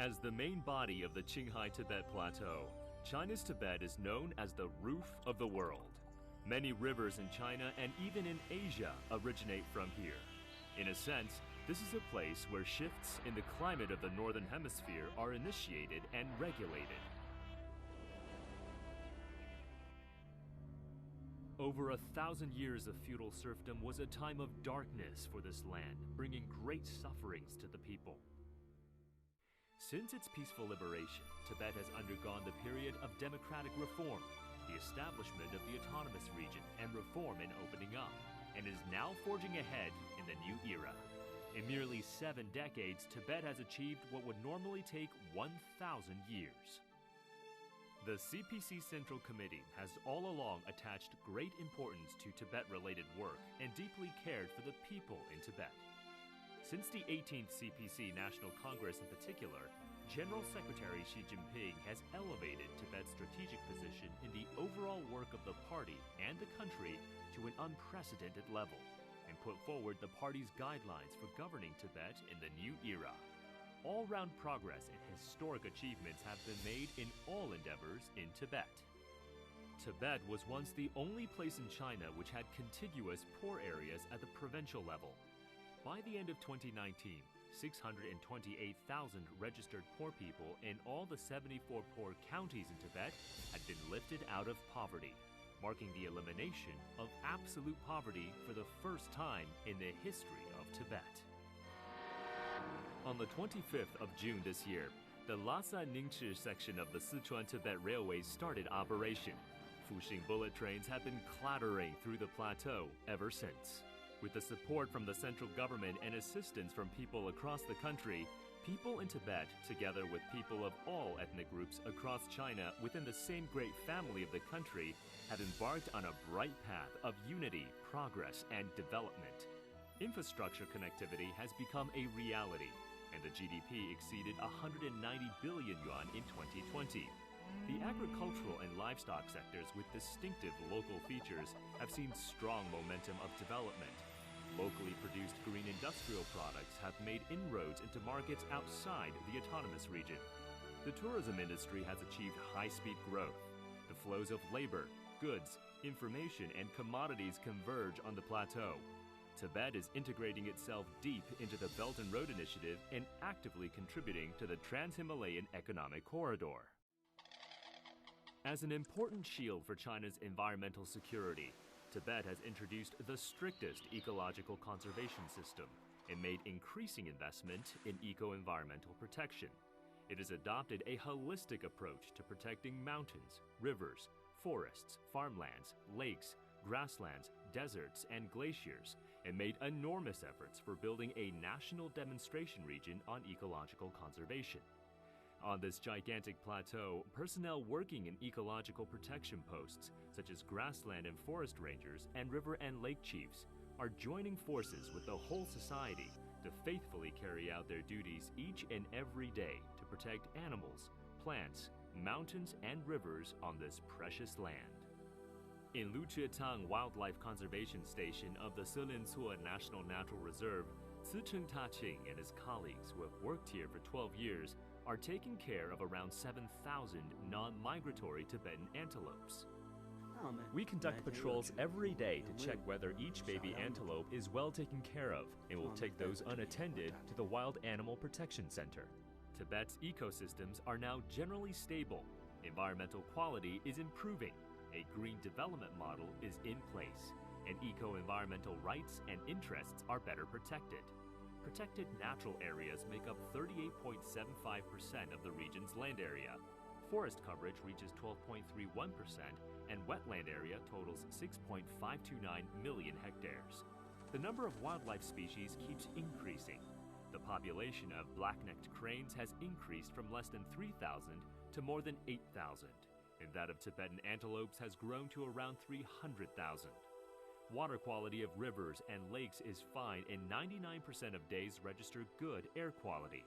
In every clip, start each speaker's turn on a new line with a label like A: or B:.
A: As the main body of the Qinghai Tibet Plateau, China's Tibet is known as the roof of the world. Many rivers in China and even in Asia originate from here. In a sense, this is a place where shifts in the climate of the Northern Hemisphere are initiated and regulated. Over 1,000 years of feudal serfdom was a time of darkness for this land, bringing great sufferings to the people. Since its peaceful liberation, Tibet has undergone the period of democratic reform, the establishment of the autonomous region, and reform and opening up, and is now forging ahead in the new era. In merely 7 decades, Tibet has achieved what would normally take 1,000 years. The CPC Central Committee has all along attached great importance to Tibet-related work and deeply cared for the people in Tibet. Since the 18th CPC National Congress in particular, General Secretary Xi Jinping has elevated Tibet's strategic position in the overall work of the party and the country to an unprecedented level, and put forward the party's guidelines for governing Tibet in the new era. All-round progress and historic achievements have been made in all endeavors in Tibet. Tibet was once the only place in China which had contiguous poor areas at the provincial level. By the end of 2019, 628,000 registered poor people in all the 74 poor counties in Tibet had been lifted out of poverty, marking the elimination of absolute poverty for the first time in the history of Tibet. On the 25th of June this year, the Lhasa-Ningchi section of the Sichuan-Tibet Railway started operation. Fuxing bullet trains have been clattering through the plateau ever since. With the support from the central government and assistance from people across the country, people in Tibet, together with people of all ethnic groups across China within the same great family of the country, have embarked on a bright path of unity, progress, and development. Infrastructure connectivity has become a reality, and the GDP exceeded 190 billion yuan in 2020. The agricultural and livestock sectors with distinctive local features have seen strong momentum of development. Locally produced green industrial products have made inroads into markets outside the autonomous region. The tourism industry has achieved high-speed growth. The flows of labor, goods, information, and commodities converge on the plateau. Tibet is integrating itself deep into the Belt and Road Initiative and actively contributing to the Trans-Himalayan Economic Corridor. As an important shield for China's environmental security, Tibet has introduced the strictest ecological conservation system and made increasing investment in eco-environmental protection. It has adopted a holistic approach to protecting mountains, rivers, forests, farmlands, lakes, grasslands, deserts, and glaciers, and made enormous efforts for building a national demonstration region on ecological conservation. On this gigantic plateau, personnel working in ecological protection posts, such as grassland and forest rangers and river and lake chiefs, are joining forces with the whole society to faithfully carry out their duties each and every day to protect animals, plants, mountains, and rivers on this precious land. In Luqietang Wildlife Conservation Station of the Selincuo National Natural Reserve, Cicheng Taqing and his colleagues who have worked here for 12 years are taking care of around 7,000 non-migratory Tibetan antelopes. We conduct patrols every day to check whether each baby antelope is well taken care of, and will take those unattended to the Wild Animal Protection Center. Tibet's ecosystems are now generally stable, environmental quality is improving, a green development model is in place, and eco-environmental rights and interests are better protected. Protected natural areas make up 38.75% of the region's land area. Forest coverage reaches 12.31%, and wetland area totals 6.529 million hectares. The number of wildlife species keeps increasing. The population of black-necked cranes has increased from less than 3,000 to more than 8,000, and that of Tibetan antelopes has grown to around 300,000. Water quality of rivers and lakes is fine, and 99% of days register good air quality.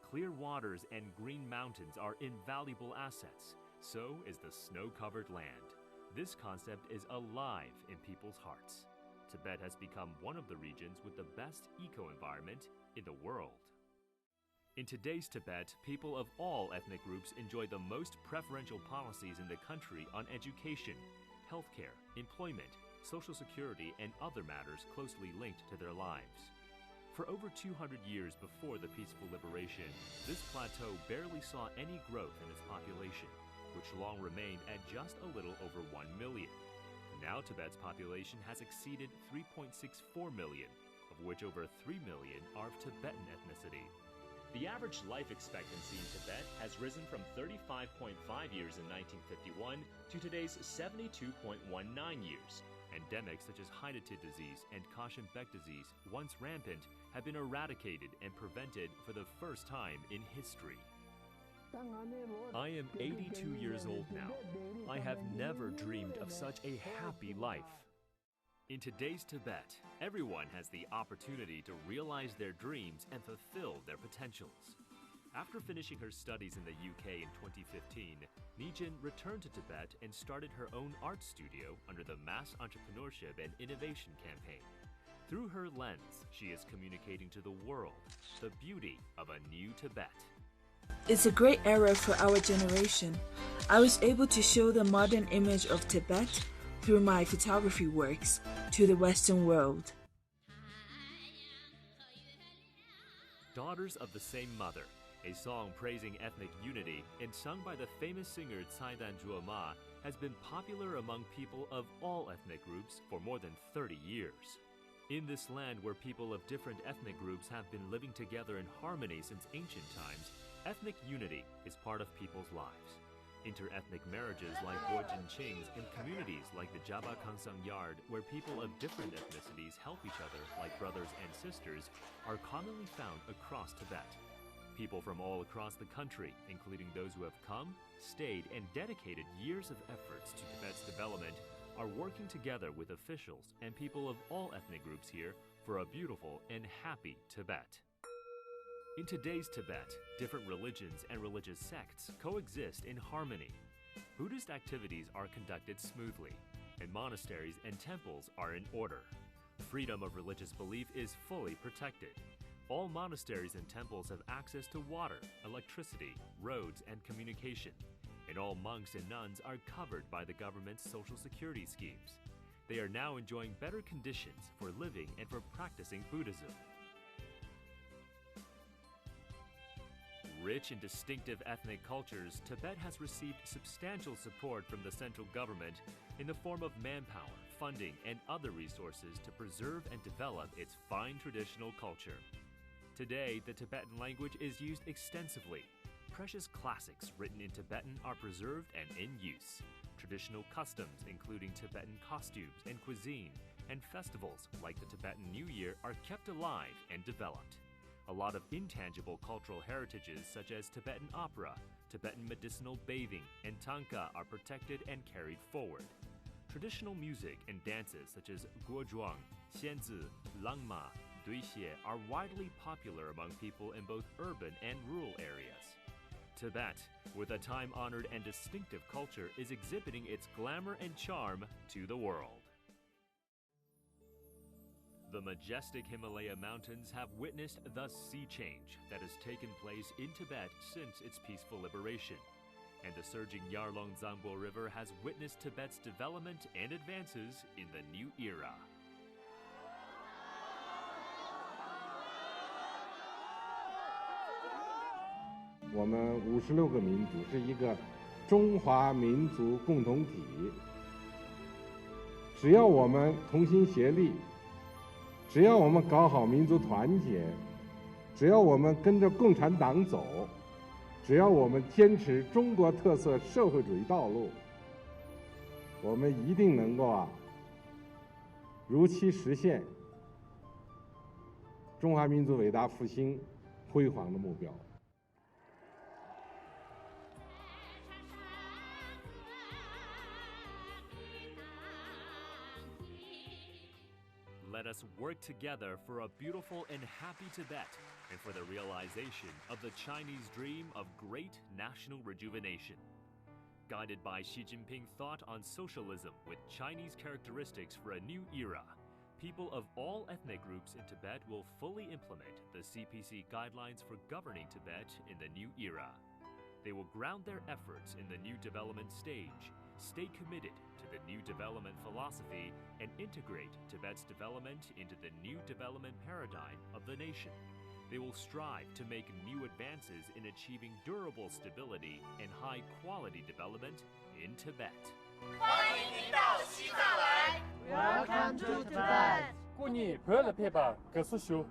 A: Clear waters and green mountains are invaluable assets. So is the snow-covered land. This concept is alive in people's hearts. Tibet has become one of the regions with the best eco-environment in the world. In today's Tibet, people of all ethnic groups enjoy the most preferential policies in the country on education, healthcare, employment, social security, and other matters closely linked to their lives. For over 200 years before the peaceful liberation, this plateau barely saw any growth in its population, which long remained at just a little over 1 million. Now Tibet's population has exceeded 3.64 million, of which over 3 million are of Tibetan ethnicity. The average life expectancy in Tibet has risen from 35.5 years in 1951 to today's 72.19 years. Endemics such as Hydatid disease and Kashin-Bek disease, once rampant, have been eradicated and prevented for the first time in history. I am 82 years old now. I have never dreamed of such a happy life. In today's Tibet, everyone has the opportunity to realize their dreams and fulfill their potentials. After finishing her studies in the UK in 2015, Nijin returned to Tibet and started her own art studio under the Mass Entrepreneurship and Innovation campaign. Through her lens, she is communicating to the world the beauty of a new Tibet.
B: It's a great era for our generation. I was able to show the modern image of Tibet through my photography works to the Western world.
A: Daughters of the Same Mother, a song praising ethnic unity and sung by the famous singer Caidan Zhuoma, has been popular among people of all ethnic groups for more than 30 years. In this land where people of different ethnic groups have been living together in harmony since ancient times, ethnic unity is part of people's lives. Inter-ethnic marriages like Guojinqings and communities like the Jaba Kangsang Yard, where people of different ethnicities help each other like brothers and sisters, are commonly found across Tibet. People from all across the country, including those who have come, stayed, and dedicated years of efforts to Tibet's development, are working together with officials and people of all ethnic groups here for a beautiful and happy Tibet. In today's Tibet, different religions and religious sects coexist in harmony. Buddhist activities are conducted smoothly, and monasteries and temples are in order. Freedom of religious belief is fully protected. All monasteries and temples have access to water, electricity, roads, and communication, and all monks and nuns are covered by the government's social security schemes. They are now enjoying better conditions for living and for practicing Buddhism. Rich in distinctive ethnic cultures, Tibet has received substantial support from the central government in the form of manpower, funding, and other resources to preserve and develop its fine traditional culture. Today, the Tibetan language is used extensively. Precious classics written in Tibetan are preserved and in use. Traditional customs, including Tibetan costumes and cuisine, and festivals like the Tibetan New Year are kept alive and developed. A lot of intangible cultural heritages such as Tibetan opera, Tibetan medicinal bathing, and tanka are protected and carried forward. Traditional music and dances such as guozhuang, xianzi, langma, duixie are widely popular among people in both urban and rural areas. Tibet, with a time-honored and distinctive culture, is exhibiting its glamour and charm to the world. The majestic Himalaya mountains have witnessed the sea change that has taken place in Tibet since its peaceful liberation, and the surging Yarlung-Zangbo River has witnessed Tibet's development and advances in the new era.
C: 我们56个民族是一个中华民族共同体。只要我们同心协力，只要我们搞好民族团结，只要我们跟着共产党走，只要我们坚持中国特色社会主义道路，我们一定能够如期实现中华民族伟大复兴辉煌的目标。
A: Let us work together for a beautiful and happy Tibet and for the realization of the Chinese dream of great national rejuvenation. Guided by Xi Jinping's thought on socialism with Chinese characteristics for a new era, People of all ethnic groups in Tibet will fully implement the CPC guidelines for governing Tibet in the new era. They will ground their efforts in the new development stage, stay committed to the new development philosophy, and integrate Tibet's development into the new development paradigm of the nation. They will strive to make new advances in achieving durable stability and high-quality development in Tibet.
D: 欢迎您到西藏来
E: Welcome to Tibet.
F: Kuni pöle peba, kesushu.